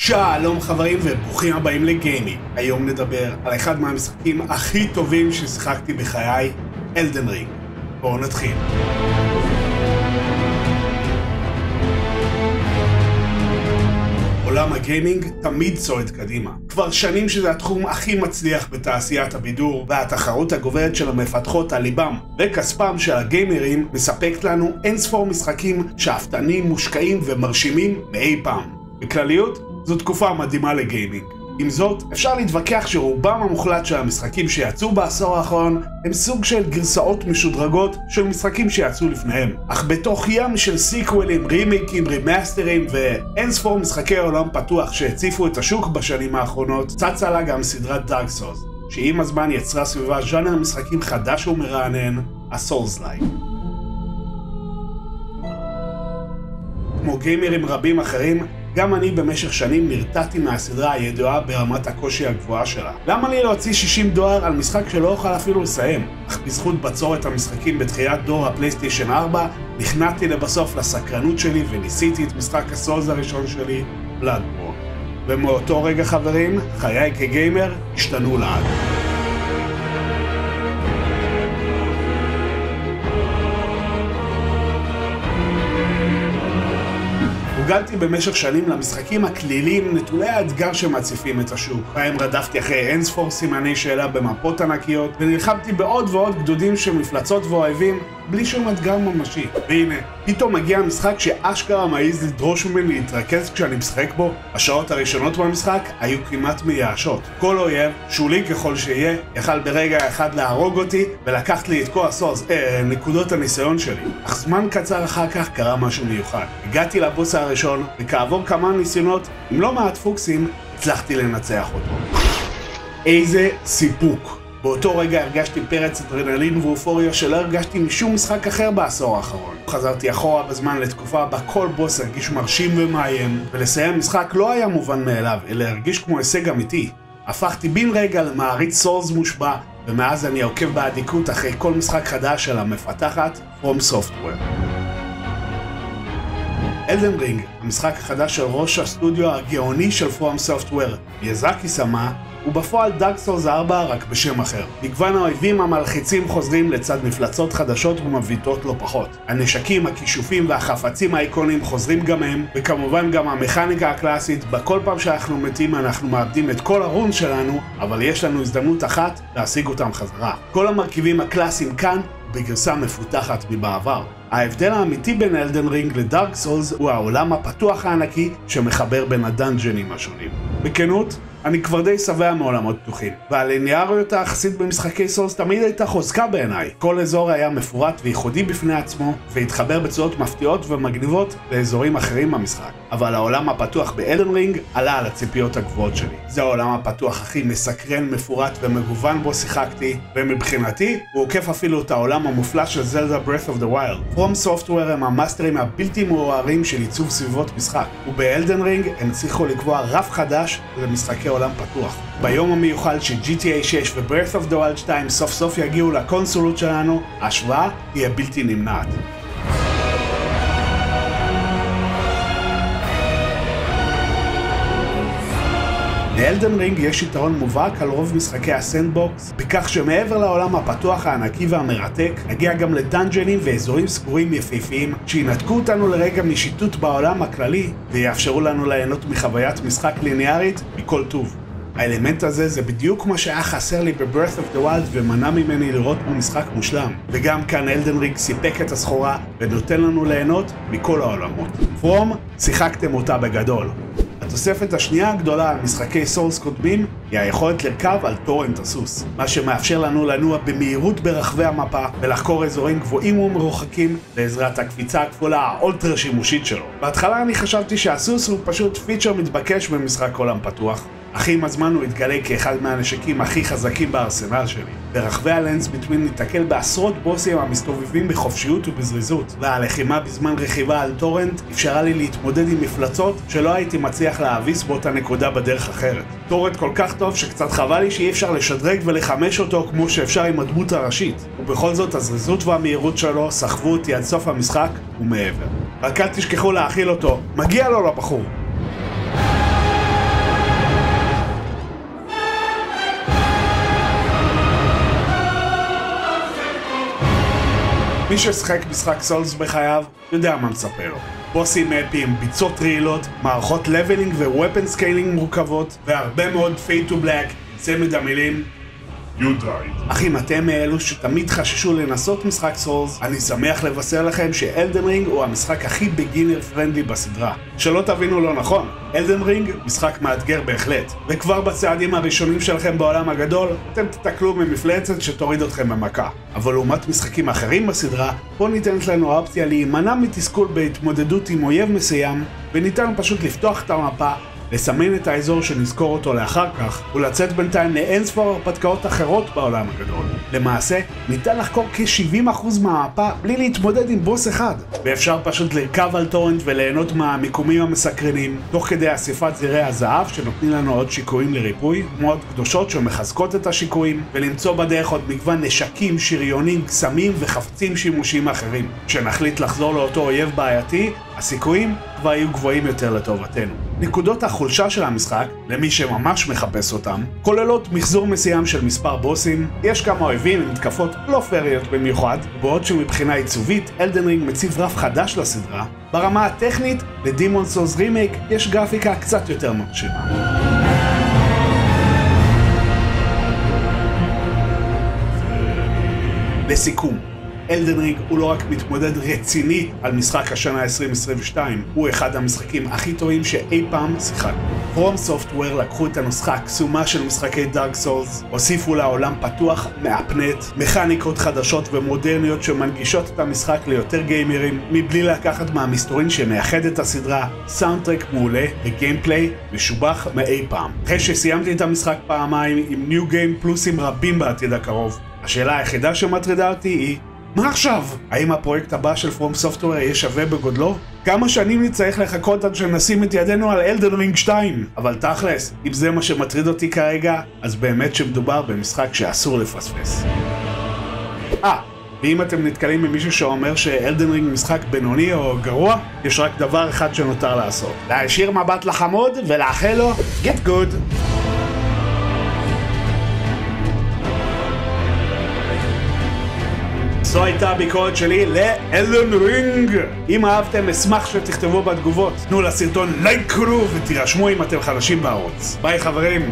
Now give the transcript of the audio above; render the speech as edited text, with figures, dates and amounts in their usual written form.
שלום חברים וברוכים הבאים לגיימינג. היום נדבר על אחד מהמשחקים הכי טובים ששיחקתי בחיי, אלדן רינג. בואו נתחיל. עולם הגיימינג תמיד צועד קדימה. כבר שנים שזה התחום הכי מצליח בתעשיית הבידור, והתחרות הגוברת של המפתחות על ליבם וכספם של הגיימרים מספקת לנו אין ספור משחקים שאפתניים, מושקעים ומרשימים מאי פעם. בכלליות, זו תקופה מדהימה לגיימינג. עם זאת, אפשר להתווכח שרובם המוחלט של המשחקים שיצאו בעשור האחרון הם סוג של גרסאות משודרגות של משחקים שיצאו לפניהם. אך בתוך ים של סיקוולים, רימייקים, רימאסטרים ואין ספור משחקי עולם פתוח שהציפו את השוק בשנים האחרונות, צצה לה גם סדרת דארק סולס, שעם הזמן יצרה סביבה ז'אנר משחקים חדש ומרענן, הסולס-לייק. כמו גיימרים רבים אחרים, גם אני במשך שנים נרתעתי מהסדרה הידועה ברמת הקושי הגבוהה שלה. למה לי להוציא $60 על משחק שלא אוכל אפילו לסיים? אך בזכות בצורת המשחקים בתחילת דור הפלייסטיישן 4, נכנעתי לבסוף לסקרנות שלי וניסיתי את משחק הסולס הראשון שלי, בלאדבורן. ומאותו רגע חברים, חיי כגיימר השתנו לעד. הוגלתי במשך שנים למשחקים הכליליים נטולי האתגר שמציפים את השוק. בהם רדפתי אחרי אינספור סימני שאלה במפות ענקיות, ונלחמתי בעוד ועוד גדודים של מפלצות ואוהבים בלי שום אתגר ממשי. והנה, פתאום מגיע המשחק שאשכרה מעיז לדרוש ממני להתרכז כשאני משחק בו. השעות הראשונות במשחק היו כמעט מייאשות. כל אויב, שולי ככל שיהיה, יכל ברגע אחד להרוג אותי ולקחת לי את כל נקודות הניסיון שלי. אך זמן קצר אחר כך קרה משהו מיוחד. הגעתי לבוס הראשון, וכעבור כמה ניסיונות, עם לא מעט פוקסים, הצלחתי לנצח אותו. איזה סיפוק! באותו רגע הרגשתי פרץ אדרנלין ואופוריה שלא הרגשתי משום משחק אחר בעשור האחרון. חזרתי אחורה בזמן לתקופה בה כל בוס הרגיש מרשים ומאיים, ולסיים משחק לא היה מובן מאליו, אלא הרגיש כמו הישג אמיתי. הפכתי בן רגע למעריץ סולס מושבע, ומאז אני עוקב באדיקות אחרי כל משחק חדש של המפתחת From Software. אלדן רינג, המשחק החדש של ראש הסטודיו הגאוני של From Software, מיאזאקי-סאמה, הוא בפועל דארק סולס 4 רק בשם אחר. מגוון האויבים המלחיצים חוזרים לצד מפלצות חדשות ומביטות לא פחות. הנשקים, הכישופים והחפצים האיקונים חוזרים גם הם, וכמובן גם המכניקה הקלאסית, בכל פעם שאנחנו מתים אנחנו מאבדים את כל הרון שלנו, אבל יש לנו הזדמנות אחת להשיג אותם חזרה. כל המרכיבים הקלאסיים כאן בגרסה מפותחת מבעבר. ההבדל האמיתי בין אלדן רינג לדארק סולס הוא העולם הפתוח הענקי שמחבר בין הדאנג'נים השונים. בכנות, אני כבר די שבע מעולמות פתוחים, והליניאריות היחסית במשחקי סולס תמיד הייתה חוזקה בעיניי. כל אזור היה מפורט וייחודי בפני עצמו, והתחבר בצורות מפתיעות ומגניבות לאזורים אחרים במשחק. אבל העולם הפתוח באלדן רינג עלה על הציפיות הגבוהות שלי. זה העולם הפתוח הכי מסקרן, מפורט ומגוון בו שיחקתי, ומבחינתי הוא עוקף אפילו את העולם המופלא של זלדה Breath of the Wild. From Software הם המאסטרים הבלתי מעורערים של עיצוב סביבות משחק, ובאלדן רינג הם הצליחו לקבוע רף חדש למשחקי עולם פתוח. ביום המיוחד של GTA 6 ו-Breath of the Wild 2 סוף סוף יגיעו לקונסולות שלנו, ההשוואה תהיה בלתי נמנעת. לאלדן רינג יש יתרון מובהק על רוב משחקי הסנדבוקס, בכך שמעבר לעולם הפתוח הענקי והמרתק, נגיע גם לדאנג'נים ואזורים סגורים יפהפיים שינתקו אותנו לרגע משיטוט בעולם הכללי ויאפשרו לנו ליהנות מחוויית משחק ליניארית מכל טוב. האלמנט הזה זה בדיוק מה שהיה חסר לי ב-Breath of the Wild ומנע ממני לראות בו משחק מושלם. וגם כאן אלדן רינג סיפק את הסחורה ונותן לנו ליהנות מכל העולמות. From, שיחקתם אותה בגדול. התוספת השנייה הגדולה על משחקי סולס קודמים היא היכולת לרכב על טורנט הסוס, מה שמאפשר לנו לנוע במהירות ברחבי המפה ולחקור אזורים גבוהים ומרוחקים בעזרת הקפיצה הכפולה האולטרה שימושית שלו. בהתחלה אני חשבתי שהסוס הוא פשוט פיצ'ר מתבקש במשחק עולם פתוח, אך עם הזמן הוא התגלה כאחד מהנשקים הכי חזקים בארסנל שלי. ברחבי הלנס ביטווין ניתקל בעשרות בוסים המסתובבים בחופשיות ובזריזות, והלחימה בזמן רכיבה על טורנט אפשרה לי להתמודד עם מפלצות שלא הייתי מצליח להביס באותה נקודה בדרך אחרת. טורנט כל כך טוב שקצת חבל לי שאי אפשר לשדרג ולחמש אותו כמו שאפשר עם הדמות הראשית, ובכל זאת הזריזות והמהירות שלו סחבו אותי עד סוף המשחק ומעבר. רק אל תשכחו להאכיל אותו, מגיע לו לבחור. מי ששחק משחק סולס בחייו יודע מה מצפה לו. בוסים אפיים, ביצות רעילות, מערכות לבלינג ווופן סקיילינג מורכבות, והרבה מאוד pay to black, צמד המילים You died. אך אם אתם מאלו שתמיד חששו לנסות משחק סולס, אני שמח לבשר לכם שאלדן רינג הוא המשחק הכי בגינר פרנדלי בסדרה. שלא תבינו לא נכון, אלדן רינג משחק מאתגר בהחלט, וכבר בצעדים הראשונים שלכם בעולם הגדול, אתם תתקלו ממפלצת שתוריד אתכם במכה. אבל לעומת משחקים אחרים בסדרה, פה ניתנת לנו האופציה להימנע מתסכול בהתמודדות עם אויב מסוים, וניתן פשוט לפתוח את המפה, לסמן את האזור שנזכור אותו לאחר כך, ולצאת בינתיים לאין ספור הרפתקאות אחרות בעולם הגדול. למעשה, ניתן לחקור כ-70% מהמפה בלי להתמודד עם בוס אחד, ואפשר פשוט לרכב על טורנט וליהנות מהמיקומים המסקרנים, תוך כדי אסיפת זירי הזהב שנותנים לנו עוד שיקויים לריפוי, תמורות קדושות שמחזקות את השיקויים, ולמצוא בדרך עוד מגוון נשקים, שריונים, קסמים וחפצים שימושיים אחרים. כשנחליט לחזור לאותו אויב בעייתי, הסיכויים כבר יהיו גבוהים יותר לטובתנו. נקודות החולשה של המשחק, למי שממש מחפש אותם, כוללות מחזור מסוים של מספר בוסים, יש כמה אויבים עם מתקפות לא פריות במיוחד, בעוד שמבחינה עיצובית, אלדן רינג מציב רף חדש לסדרה, ברמה הטכנית, לדימון סולס רימייק יש גרפיקה קצת יותר מרשימה. לסיכום, אלדן רינג הוא לא רק מתמודד רציני על משחק השנה 2022, הוא אחד המשחקים הכי טובים שאי פעם שיחקנו. פרום סופטוור לקחו את הנוסחה הקסומה של משחקי דארק סולס, הוסיפו לה עולם פתוח, מאפנט, מכניקות חדשות ומודרניות שמנגישות את המשחק ליותר גיימרים, מבלי לקחת מהמסתורין שמייחד את הסדרה, סאונדטרק מעולה וגיימפליי משובח מאי פעם. אחרי שסיימתי את המשחק פעמיים עם ניו גיים פלוסים רבים בעתיד הקרוב, השאלה היחידה שמטרידה אותי היא מה עכשיו? האם הפרויקט הבא של פרום סופטוור יהיה שווה בגודלו? כמה שנים נצטרך לחכות עד שנשים את ידינו על אלדן רינג 2? אבל תכלס, אם זה מה שמטריד אותי כרגע, אז באמת שמדובר במשחק שאסור לפספס. ואם אתם נתקלים ממישהו שאומר שאלדן רינג משחק בינוני או גרוע, יש רק דבר אחד שנותר לעשות. להישיר מבט לחמוד ולאחל לו Get Good! זו הייתה הביקורת שלי לאלדן רינג. אם אהבתם, אשמח שתכתבו בתגובות. תנו לסרטון לייק ותירשמו אם אתם חדשים בערוץ. ביי חברים.